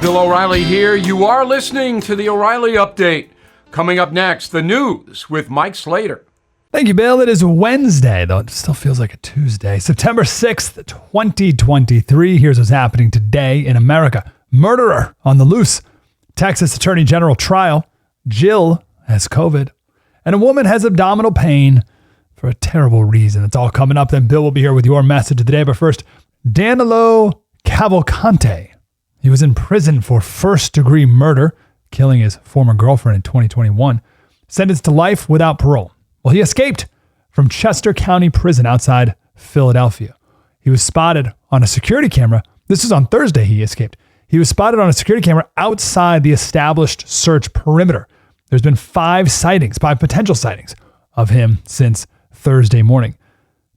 Bill O'Reilly here. You are listening to the O'Reilly Update. Coming up next, the news with Mike Slater. Thank you, Bill. It is Wednesday, though it still feels like a Tuesday. September 6th, 2023. Here's what's happening today in America. Murderer on the loose. Texas Attorney General trial. Jill has COVID. And a woman has abdominal pain for a terrible reason. It's all coming up. Then Bill will be here with your message of the day. But first, Danilo Cavalcante. He was in prison for first-degree murder, killing his former girlfriend in 2021. Sentenced to life without parole. Well, he escaped from Chester County Prison outside Philadelphia. He was spotted on a security camera. This is on Thursday he escaped. He was spotted on a security camera outside the established search perimeter. There's been 5 potential sightings of him since Thursday morning.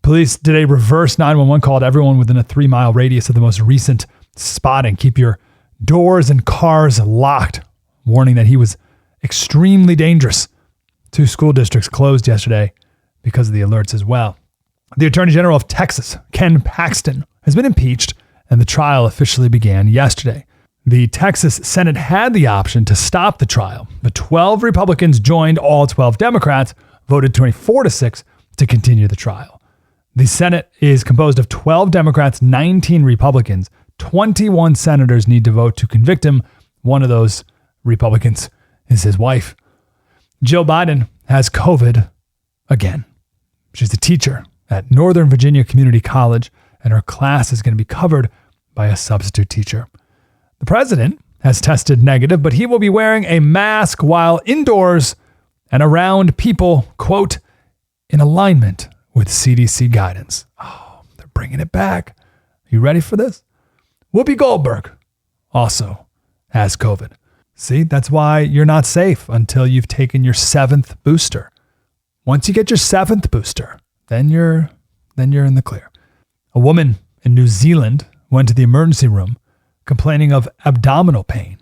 Police did a reverse 911 call to everyone within a 3-mile radius of the most recent spotting. Keep your doors and cars locked, warning that he was extremely dangerous. 2 school districts closed yesterday because of the alerts as well. The Attorney General of Texas, Ken Paxton, has been impeached, and the trial officially began yesterday. The Texas Senate had the option to stop the trial, but 12 Republicans joined all 12 Democrats, voted 24-6 to continue the trial. The Senate is composed of 12 Democrats, 19 Republicans. 21 senators need to vote to convict him. One of those Republicans is his wife. Jill Biden has COVID again. She's a teacher at Northern Virginia Community College, and her class is going to be covered by a substitute teacher. The president has tested negative, but he will be wearing a mask while indoors and around people, quote, in alignment with CDC guidance. Oh, they're bringing it back. Are you ready for this? Whoopi Goldberg also has COVID. See, that's why you're not safe until you've taken your 7th booster. Once you get your 7th booster, then you're in the clear. A woman in New Zealand went to the emergency room complaining of abdominal pain.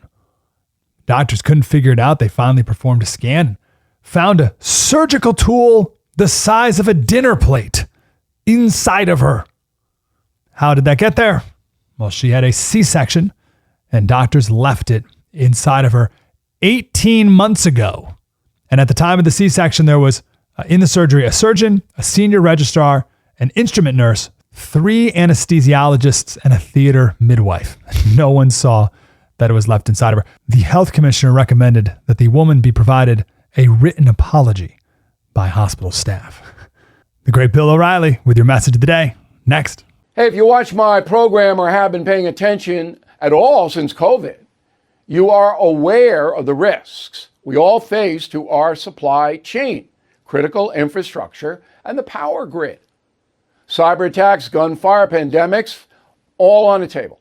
Doctors couldn't figure it out. They finally performed a scan, found a surgical tool the size of a dinner plate inside of her. How did that get there? Well, she had a C-section, and doctors left it inside of her 18 months ago. And at the time of the C-section, there was in the surgery a surgeon, a senior registrar, an instrument nurse, 3 anesthesiologists, and a theater midwife. No one saw that it was left inside of her. The health commissioner recommended that the woman be provided a written apology by hospital staff. The great Bill O'Reilly with your message of the day. Next. Hey, if you watch my program or have been paying attention at all since COVID, you are aware of the risks we all face to our supply chain, critical infrastructure, and the power grid. Cyber attacks, gunfire, pandemics, all on the table.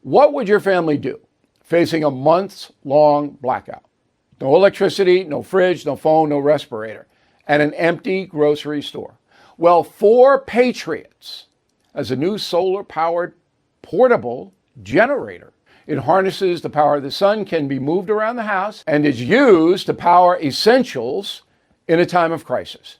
What would your family do facing a months-long blackout? No electricity, no fridge, no phone, no respirator, and an empty grocery store. Well, 4 Patriots as a new solar-powered portable generator. It harnesses the power of the sun, can be moved around the house, and is used to power essentials in a time of crisis.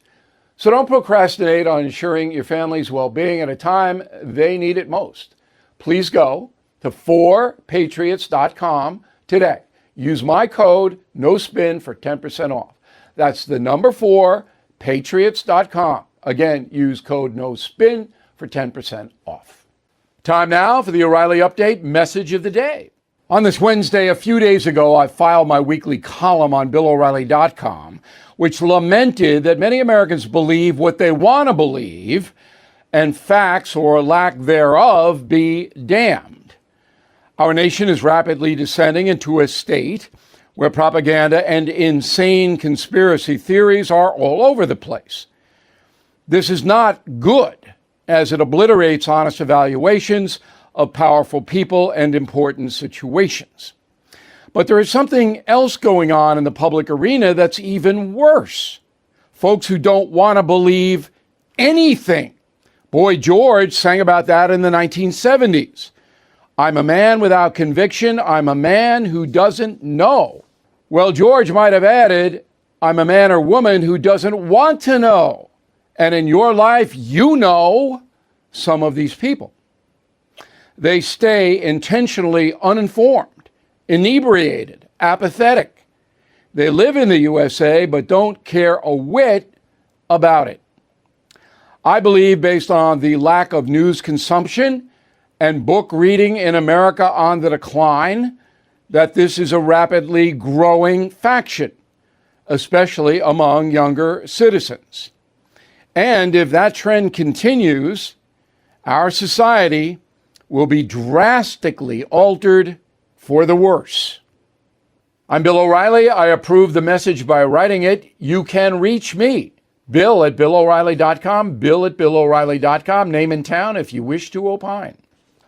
So don't procrastinate on ensuring your family's well-being at a time they need it most. Please go to 4patriots.com today. Use my code NOSPIN for 10% off. That's the number 4patriots.com. Again, use code NOSPIN for 10% off. Time now for the O'Reilly Update message of the day. On this Wednesday, a few days ago, I filed my weekly column on BillO'Reilly.com, which lamented that many Americans believe what they want to believe, and facts or lack thereof be damned. Our nation is rapidly descending into a state where propaganda and insane conspiracy theories are all over the place. This is not good, as it obliterates honest evaluations of powerful people and important situations. But there is something else going on in the public arena that's even worse. Folks who don't want to believe anything. Boy George sang about that in the 1970s. I'm a man without conviction. I'm a man who doesn't know. Well, George might have added, I'm a man or woman who doesn't want to know. And in your life, you know some of these people. They stay intentionally uninformed, inebriated, apathetic. They live in the USA but don't care a whit about it. I believe, based on the lack of news consumption and book reading in America on the decline, that this is a rapidly growing faction, especially among younger citizens. And if that trend continues, our society will be drastically altered for the worse. I'm Bill O'Reilly. I approve the message by writing it. You can reach me, Bill at BillO'Reilly.com, Bill at BillO'Reilly.com, name and town if you wish to opine.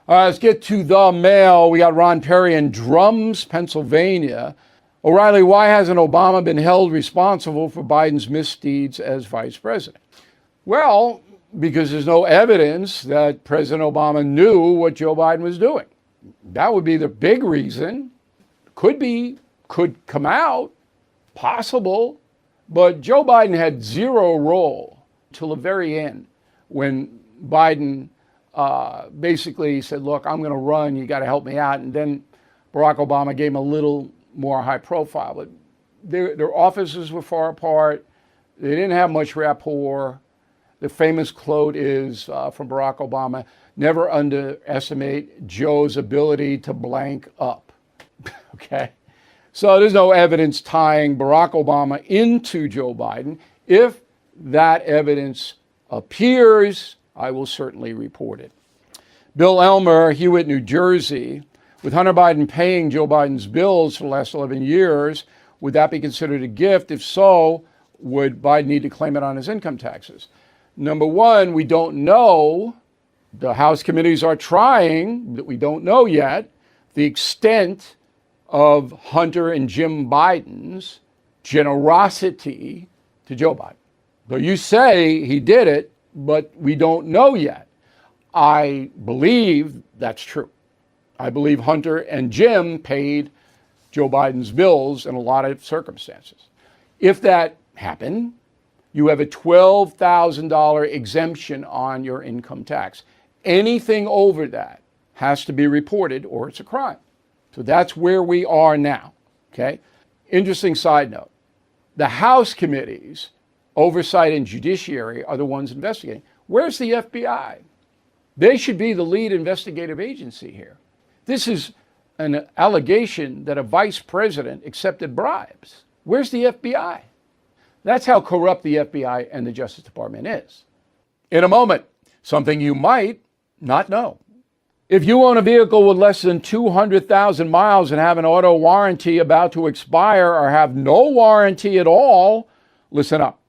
Let's get to the mail. We got Ron Perry in Drums, Pennsylvania. O'Reilly, why hasn't Obama been held responsible for Biden's misdeeds as vice president? Well, because there's no evidence that President Obama knew what Joe Biden was doing. That would be the big reason. Could come out, possible, but Joe Biden had zero role till the very end when Biden basically said, look, I'm going to run, you got to help me out. And then Barack Obama gave him a little more high profile. But their offices were far apart. They didn't have much rapport. The famous quote is from Barack Obama, never underestimate Joe's ability to blank up. Okay? So there's no evidence tying Barack Obama into Joe Biden. If that evidence appears, I will certainly report it. Bill Elmer, Hewitt, New Jersey. With Hunter Biden paying Joe Biden's bills for the last 11 years, would that be considered a gift? If so, would Biden need to claim it on his income taxes? Number one, we don't know. The House committees are trying, but we don't know yet, the extent of Hunter and Jim Biden's generosity to Joe Biden. So you say he did it, but we don't know yet. I believe that's true. I believe Hunter and Jim paid Joe Biden's bills in a lot of circumstances. If that happened, you have a $12,000 exemption on your income tax. Anything over that has to be reported or it's a crime. So that's where we are now, okay? Interesting side note. The House committees, Oversight and Judiciary, are the ones investigating. Where's the FBI? They should be the lead investigative agency here. This is an allegation that a vice president accepted bribes. Where's the FBI? That's how corrupt the FBI and the Justice Department is. In a moment, something you might not know. If you own a vehicle with less than 200,000 miles and have an auto warranty about to expire or have no warranty at all, listen up.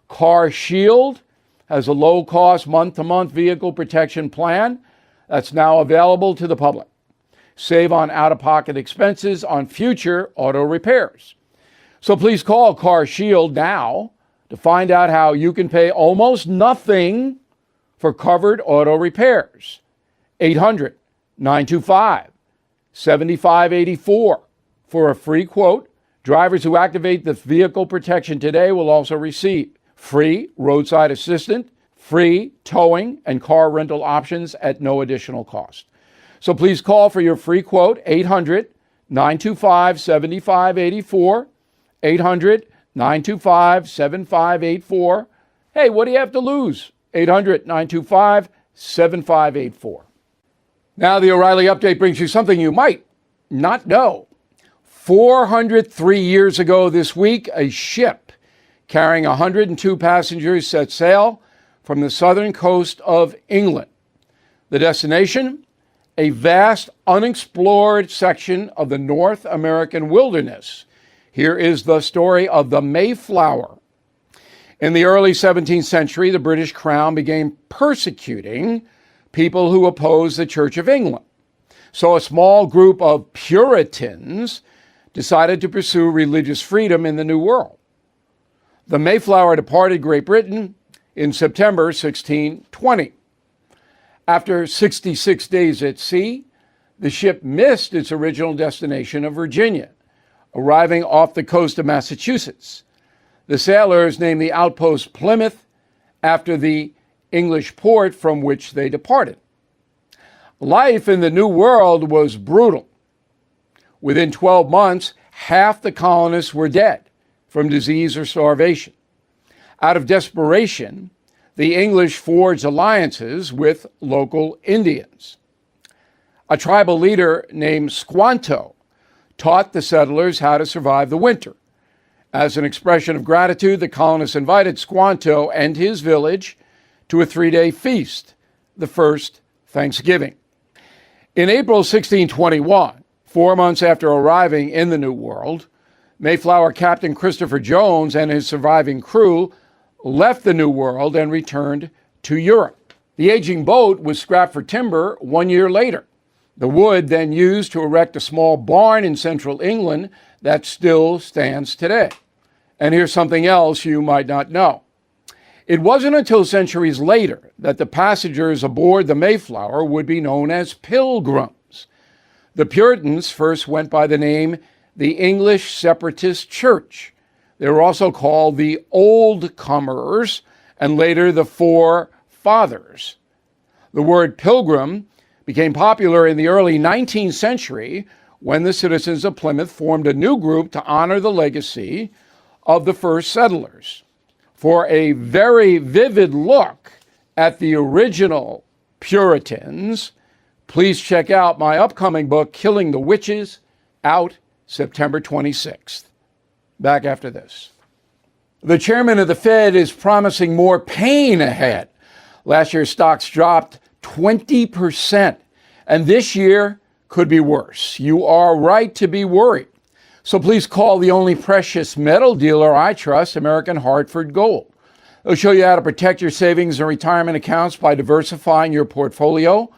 Car Shield has a low-cost month-to-month vehicle protection plan that's now available to the public. Save on out-of-pocket expenses on future auto repairs. So please call Car Shield now to find out how you can pay almost nothing for covered auto repairs. 800-925-7584 for a free quote. Drivers who activate the vehicle protection today will also receive free roadside assistance, free towing, and car rental options at no additional cost. So please call for your free quote, 800-925-7584, 800-925-7584. Hey, what do you have to lose? 800-925-7584. Now the O'Reilly Update brings you something you might not know. 403 years ago this week, a ship carrying 102 passengers set sail from the southern coast of England. The destination? A vast, unexplored section of the North American wilderness. Here is the story of the Mayflower. In the early 17th century, the British Crown began persecuting people who opposed the Church of England. So a small group of Puritans decided to pursue religious freedom in the New World. The Mayflower departed Great Britain in September 1620. After 66 days at sea, the ship missed its original destination of Virginia, arriving off the coast of Massachusetts. The sailors named the outpost Plymouth after the English port from which they departed. Life in the New World was brutal. Within 12 months, half the colonists were dead from disease or starvation. Out of desperation, the English forged alliances with local Indians. A tribal leader named Squanto taught the settlers how to survive the winter. As an expression of gratitude, the colonists invited Squanto and his village to a 3-day feast, the first Thanksgiving. In April 1621, 4 months after arriving in the New World, Mayflower Captain Christopher Jones and his surviving crew left the New World and returned to Europe. The aging boat was scrapped for timber 1 year later. The wood then used to erect a small barn in central England that still stands today. And here's something else you might not know. It wasn't until centuries later that the passengers aboard the Mayflower would be known as pilgrims. The Puritans first went by the name the English Separatist Church. They were also called the Old Comers and later the Four Fathers. The word pilgrim became popular in the early 19th century when the citizens of Plymouth formed a new group to honor the legacy of the first settlers. For a very vivid look at the original Puritans, please check out my upcoming book, Killing the Witches, out September 26th. Back after this. The chairman of the Fed is promising more pain ahead. Last year, stocks dropped 20%, and this year could be worse. You are right to be worried. So please call the only precious metal dealer I trust, American Hartford Gold. They'll show you how to protect your savings and retirement accounts by diversifying your portfolio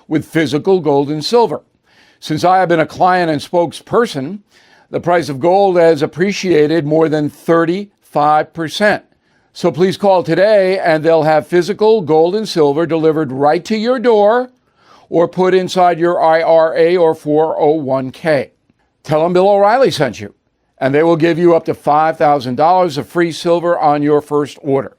with physical gold and silver. Since I have been a client and spokesperson, the price of gold has appreciated more than 35%. So please call today and they'll have physical gold and silver delivered right to your door or put inside your IRA or 401k. Tell them Bill O'Reilly sent you, and they will give you up to $5,000 of free silver on your first order.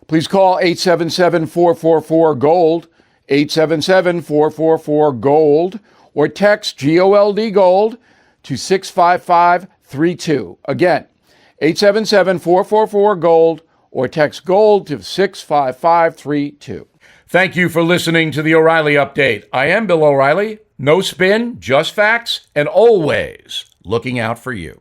Please call 877-444-GOLD, 877-444-GOLD, or text GOLD GOLD to 65532. Again, 877-444-GOLD, or text GOLD to 65532. Thank you for listening to the O'Reilly Update. I am Bill O'Reilly. No spin, just facts, and always looking out for you.